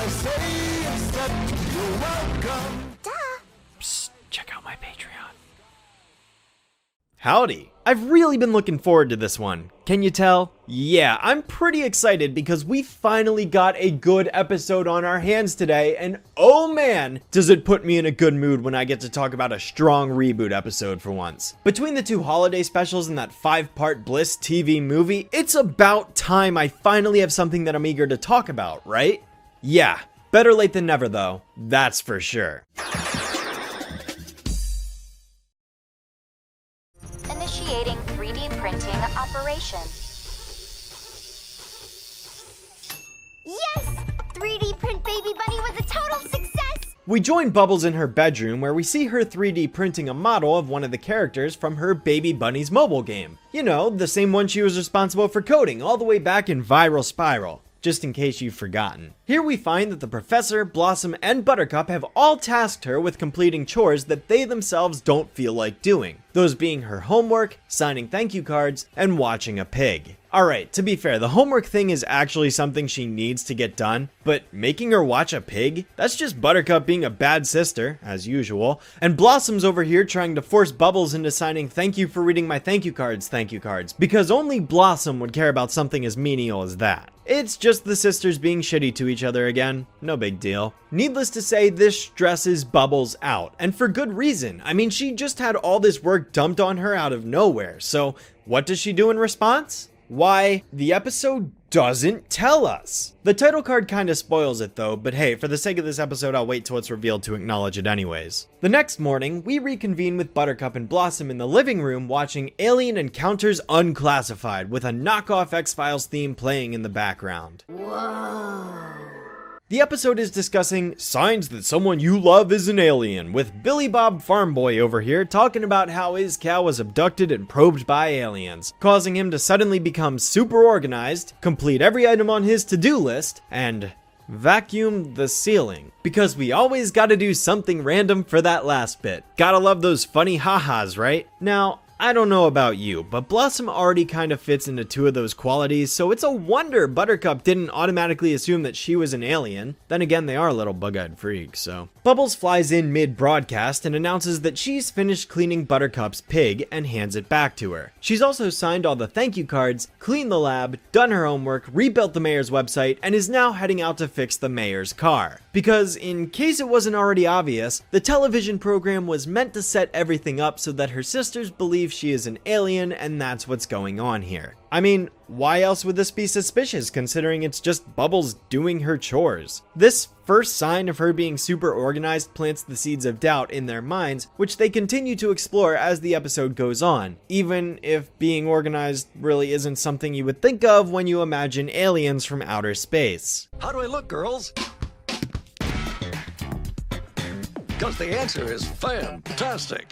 I say except you're welcome. Duh. Psst, check out my Patreon. Howdy! I've really been looking forward to this one. Can you tell? Yeah, I'm pretty excited because we finally got a good episode on our hands today, and oh man, does it put me in a good mood when I get to talk about a strong reboot episode for once. Between the two holiday specials and that 5-part Bliss TV movie, it's about time I finally have something that I'm eager to talk about, right? Yeah, better late than never though, that's for sure. Initiating 3D printing operation. Yes! 3D print Baby Bunny was a total success! We join Bubbles in her bedroom where we see her 3D printing a model of one of the characters from her Baby Bunny's mobile game. You know, the same one she was responsible for coding all the way back in Viral Spiral. Just in case you've forgotten. Here we find that the Professor, Blossom, and Buttercup have all tasked her with completing chores that they themselves don't feel like doing. Those being her homework, signing thank you cards, and watching a pig. Alright, to be fair, the homework thing is actually something she needs to get done, but making her watch a pig? That's just Buttercup being a bad sister, as usual, and Blossom's over here trying to force Bubbles into signing thank you for reading my thank you cards, because only Blossom would care about something as menial as that. It's just the sisters being shitty to each other again, no big deal. Needless to say, this stresses Bubbles out, and for good reason. I mean, she just had all this work dumped on her out of nowhere, so what does she do in response? Why, the episode doesn't tell us. The title card kinda spoils it though, but hey, for the sake of this episode, I'll wait till it's revealed to acknowledge it anyways. The next morning, we reconvene with Buttercup and Blossom in the living room watching Alien Encounters Unclassified with a knockoff X-Files theme playing in the background. Whoa. The episode is discussing signs that someone you love is an alien, with Billy Bob Farmboy over here talking about how his cow was abducted and probed by aliens, causing him to suddenly become super organized, complete every item on his to-do list, and vacuum the ceiling. Because we always gotta do something random for that last bit. Gotta love those funny ha-has, right? Now, I don't know about you, but Blossom already kind of fits into two of those qualities, so it's a wonder Buttercup didn't automatically assume that she was an alien. Then again, they are little bug-eyed freaks, so. Bubbles flies in mid-broadcast and announces that she's finished cleaning Buttercup's pig and hands it back to her. She's also signed all the thank you cards, cleaned the lab, done her homework, rebuilt the mayor's website, and is now heading out to fix the mayor's car. Because, in case it wasn't already obvious, the television program was meant to set everything up so that her sisters believe she is an alien and that's what's going on here. I mean, why else would this be suspicious considering it's just Bubbles doing her chores? This first sign of her being super organized plants the seeds of doubt in their minds, which they continue to explore as the episode goes on, even if being organized really isn't something you would think of when you imagine aliens from outer space. How do I look, girls? Because the answer is fantastic.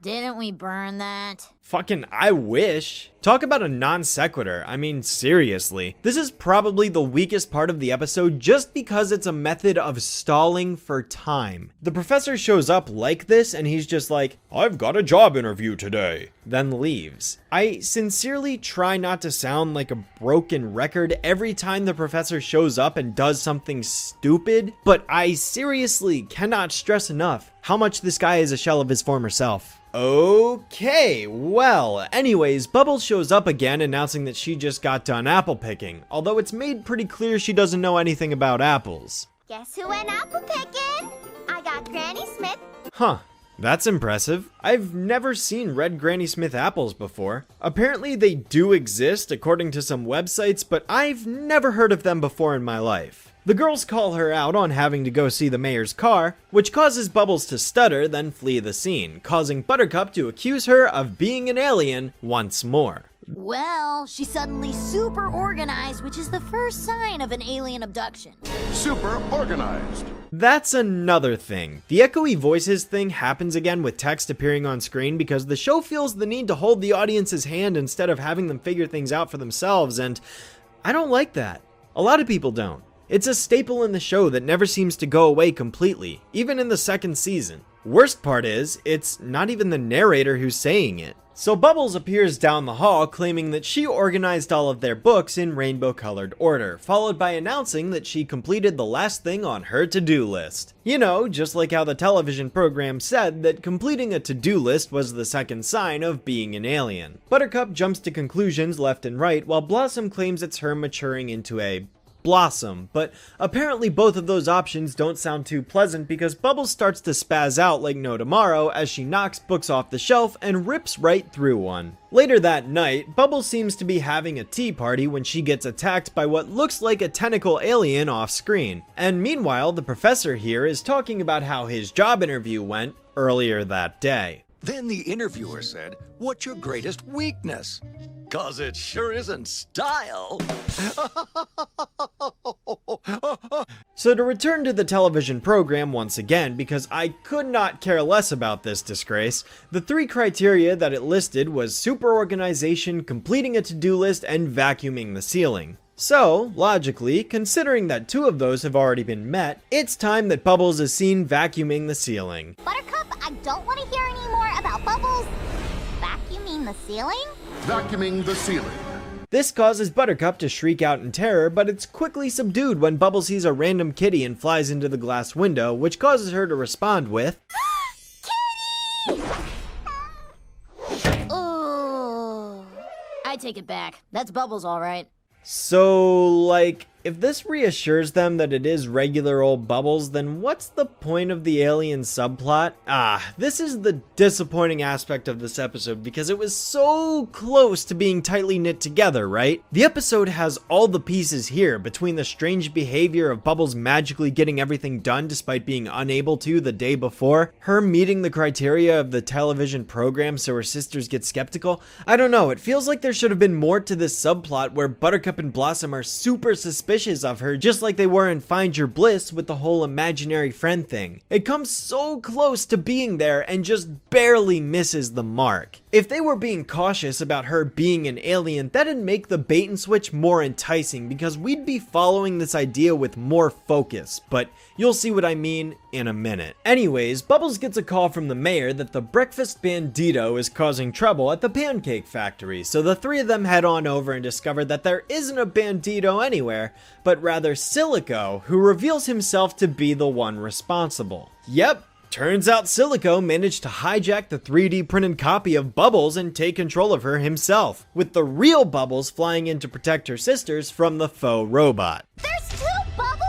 Didn't we burn that? Fucking I wish. Talk about a non sequitur. I mean, seriously. This is probably the weakest part of the episode just because it's a method of stalling for time. The professor shows up like this and he's just like, I've got a job interview today, then leaves. I sincerely try not to sound like a broken record every time the professor shows up and does something stupid, but I seriously cannot stress enough how much this guy is a shell of his former self. Okay, well, anyways, Bubbles shows up again announcing that she just got done apple picking, although it's made pretty clear she doesn't know anything about apples. Guess who went apple picking? I got Granny Smith. Huh, that's impressive. I've never seen red Granny Smith apples before. Apparently they do exist according to some websites, but I've never heard of them before in my life. The girls call her out on having to go see the mayor's car, which causes Bubbles to stutter, then flee the scene, causing Buttercup to accuse her of being an alien once more. Well, she's suddenly super organized, which is the first sign of an alien abduction. Super organized. That's another thing. The echoey voices thing happens again with text appearing on screen because the show feels the need to hold the audience's hand instead of having them figure things out for themselves, and I don't like that. A lot of people don't. It's a staple in the show that never seems to go away completely, even in the second season. Worst part is, it's not even the narrator who's saying it. So Bubbles appears down the hall claiming that she organized all of their books in rainbow-colored order, followed by announcing that she completed the last thing on her to-do list. You know, just like how the television program said that completing a to-do list was the second sign of being an alien. Buttercup jumps to conclusions left and right, while Blossom claims it's her maturing into a blossom, but apparently both of those options don't sound too pleasant because Bubbles starts to spaz out like no tomorrow as she knocks books off the shelf and rips right through one. Later that night, Bubbles seems to be having a tea party when she gets attacked by what looks like a tentacle alien off screen. And meanwhile, the professor here is talking about how his job interview went earlier that day. Then the interviewer said, "What's your greatest weakness?" "'Cause it sure isn't style." So to return to the television program once again, because I could not care less about this disgrace, the 3 criteria that it listed was super organization, completing a to-do list, and vacuuming the ceiling. So, logically, considering that 2 of those have already been met, it's time that Bubbles is seen vacuuming the ceiling. Buttercup, I don't want to hear any more about Bubbles. Vacuuming the ceiling? Vacuuming the ceiling. This causes Buttercup to shriek out in terror, but it's quickly subdued when Bubbles sees a random kitty and flies into the glass window, which causes her to respond with, Kitty! Oh. I take it back. That's Bubbles, all right. So, like, if this reassures them that it is regular old Bubbles, then what's the point of the alien subplot? This is the disappointing aspect of this episode because it was so close to being tightly knit together, right? The episode has all the pieces here between the strange behavior of Bubbles magically getting everything done despite being unable to the day before, her meeting the criteria of the television program so her sisters get skeptical. I don't know, it feels like there should have been more to this subplot where Buttercup and Blossom are super suspicious of her, just like they were in Find Your Bliss with the whole imaginary friend thing. It comes so close to being there and just barely misses the mark. If they were being cautious about her being an alien, that'd make the bait and switch more enticing because we'd be following this idea with more focus, but you'll see what I mean in a minute. Anyways, Bubbles gets a call from the mayor that the breakfast bandito is causing trouble at the Pancake factory, so the 3 of them head on over and discover that there isn't a bandito anywhere, but rather Silico, who reveals himself to be the one responsible. Yep. Turns out Silico managed to hijack the 3D printed copy of Bubbles and take control of her himself, with the real Bubbles flying in to protect her sisters from the faux robot. There's 2 Bubbles?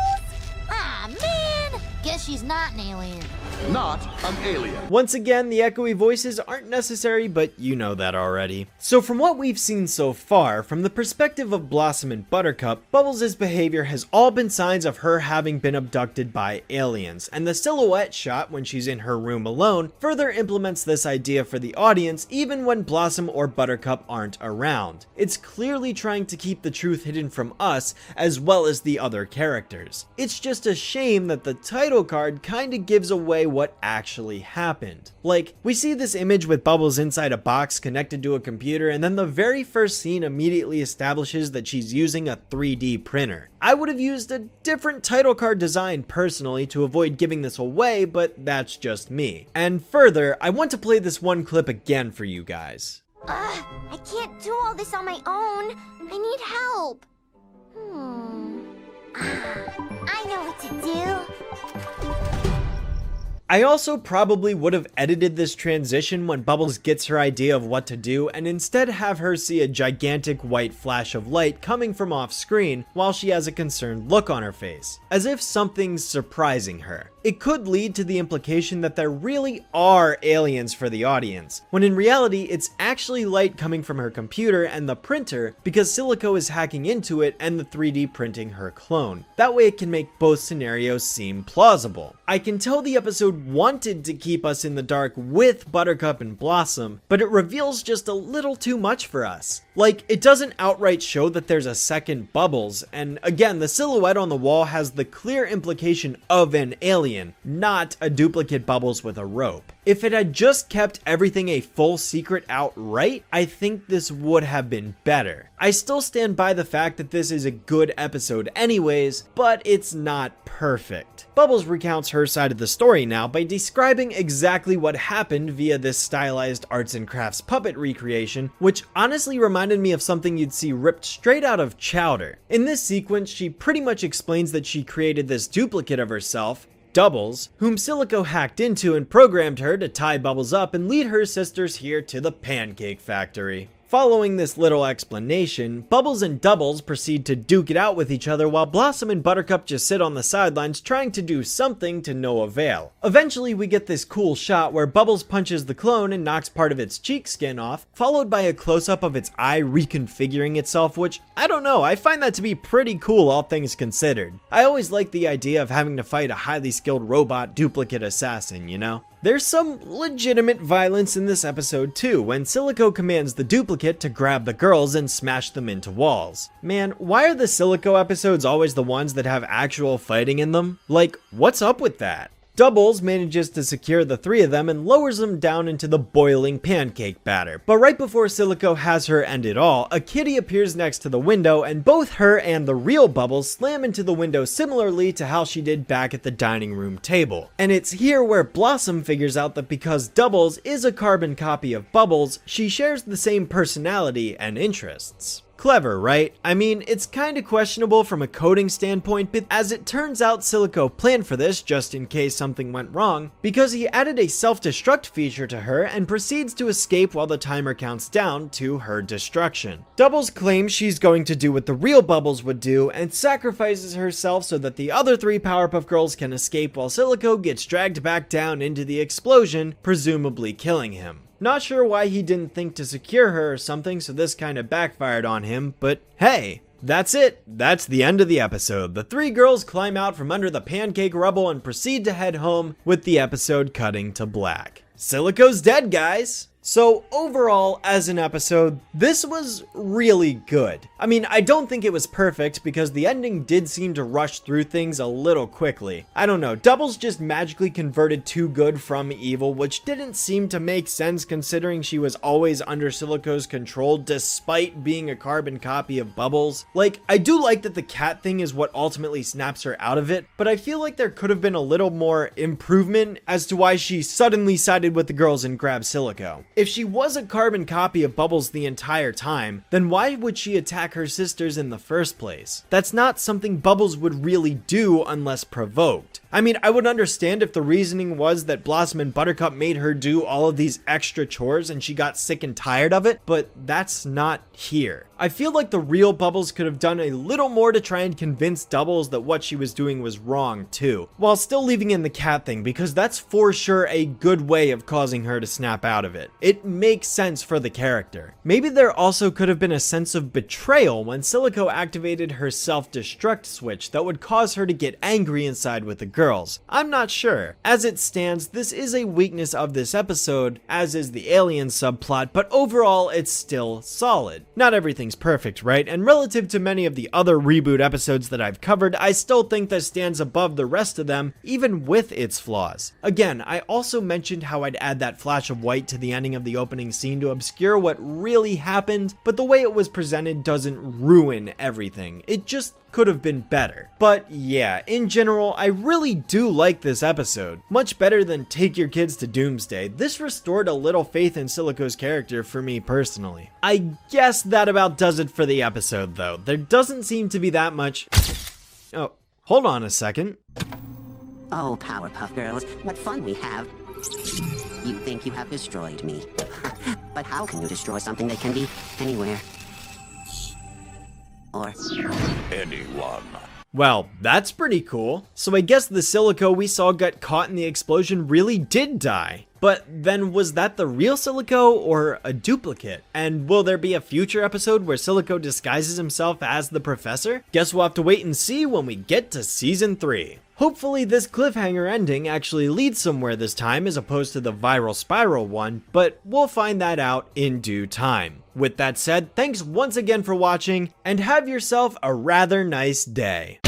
Ah, man! Guess she's not an alien. Not an alien. Once again, the echoey voices aren't necessary, but you know that already. So from what we've seen so far, from the perspective of Blossom and Buttercup, Bubbles' behavior has all been signs of her having been abducted by aliens, and the silhouette shot when she's in her room alone further implements this idea for the audience even when Blossom or Buttercup aren't around. It's clearly trying to keep the truth hidden from us as well as the other characters. It's just a shame that the title card kinda gives away what actually happened. Like, we see this image with Bubbles inside a box connected to a computer, and then the very first scene immediately establishes that she's using a 3D printer. I would have used a different title card design personally to avoid giving this away, but that's just me. And further, I want to play this one clip again for you guys. I can't do all this on my own. I need help. I know what to do. I also probably would have edited this transition when Bubbles gets her idea of what to do and instead have her see a gigantic white flash of light coming from off screen while she has a concerned look on her face, as if something's surprising her. It could lead to the implication that there really are aliens for the audience, when in reality it's actually light coming from her computer and the printer because Silico is hacking into it and the 3D printing her clone. That way it can make both scenarios seem plausible. I can tell the episode wanted to keep us in the dark with Buttercup and Blossom, but it reveals just a little too much for us. Like, it doesn't outright show that there's a second Bubbles, and again, the silhouette on the wall has the clear implication of an alien, not a duplicate Bubbles with a rope. If it had just kept everything a full secret outright, I think this would have been better. I still stand by the fact that this is a good episode anyways, but it's not perfect. Bubbles recounts her side of the story now by describing exactly what happened via this stylized arts and crafts puppet recreation, which honestly reminded me of something you'd see ripped straight out of Chowder. In this sequence, she pretty much explains that she created this duplicate of herself, Doubles, whom Silico hacked into and programmed her to tie Bubbles up and lead her sisters here to the Pancake Factory. Following this little explanation, Bubbles and Doubles proceed to duke it out with each other while Blossom and Buttercup just sit on the sidelines trying to do something to no avail. Eventually we get this cool shot where Bubbles punches the clone and knocks part of its cheek skin off, followed by a close-up of its eye reconfiguring itself, which, I don't know, I find that to be pretty cool all things considered. I always like the idea of having to fight a highly skilled robot duplicate assassin, you know? There's some legitimate violence in this episode too, when Silico commands the duplicate to grab the girls and smash them into walls. Man, why are the Silico episodes always the ones that have actual fighting in them? Like, what's up with that? Doubles manages to secure the three of them and lowers them down into the boiling pancake batter. But right before Silico has her end it all, a kitty appears next to the window and both her and the real Bubbles slam into the window similarly to how she did back at the dining room table. And it's here where Blossom figures out that because Doubles is a carbon copy of Bubbles, she shares the same personality and interests. Clever, right? I mean, it's kinda questionable from a coding standpoint, but as it turns out Silico planned for this just in case something went wrong, because he added a self-destruct feature to her and proceeds to escape while the timer counts down to her destruction. Doubles claims she's going to do what the real Bubbles would do and sacrifices herself so that the other three Powerpuff Girls can escape while Silico gets dragged back down into the explosion, presumably killing him. Not sure why he didn't think to secure her or something, so this kinda backfired on him, but hey, that's it. That's the end of the episode. The three girls climb out from under the pancake rubble and proceed to head home, with the episode cutting to black. Silico's dead, guys! So overall, as an episode, this was really good. I mean, I don't think it was perfect because the ending did seem to rush through things a little quickly. I don't know, Doubles just magically converted to good from evil, which didn't seem to make sense considering she was always under Silico's control despite being a carbon copy of Bubbles. Like, I do like that the cat thing is what ultimately snaps her out of it, but I feel like there could have been a little more improvement as to why she suddenly sided with the girls and grabbed Silico. If she was a carbon copy of Bubbles the entire time, then why would she attack her sisters in the first place? That's not something Bubbles would really do unless provoked. I mean, I would understand if the reasoning was that Blossom and Buttercup made her do all of these extra chores and she got sick and tired of it, but that's not here. I feel like the real Bubbles could have done a little more to try and convince Doubles that what she was doing was wrong too, while still leaving in the cat thing because that's for sure a good way of causing her to snap out of it. It makes sense for the character. Maybe there also could have been a sense of betrayal when Silico activated her self-destruct switch that would cause her to get angry inside with the girls. I'm not sure. As it stands, this is a weakness of this episode, as is the Alien subplot, but overall it's still solid. Not everything's perfect, right? And relative to many of the other reboot episodes that I've covered, I still think this stands above the rest of them, even with its flaws. Again, I also mentioned how I'd add that flash of white to the ending of the opening scene to obscure what really happened, but the way it was presented doesn't ruin everything. It just could have been better. But yeah, in general, I really do like this episode. Much better than Take Your Kids to Doomsday. This restored a little faith in Silico's character for me personally. I guess that about does it for the episode though. There doesn't seem to be that much... Oh, hold on a second. Oh, Powerpuff Girls, what fun we have. You think you have destroyed me. But how can you destroy something that can be anywhere? Or Anyone. Well, that's pretty cool. So I guess the Silico we saw got caught in the explosion really did die. But then was that the real Silico or a duplicate? And will there be a future episode where Silico disguises himself as the professor? Guess we'll have to wait and see when we get to season 3. Hopefully this cliffhanger ending actually leads somewhere this time as opposed to the viral spiral one, but we'll find that out in due time. With that said, thanks once again for watching, and have yourself a rather nice day.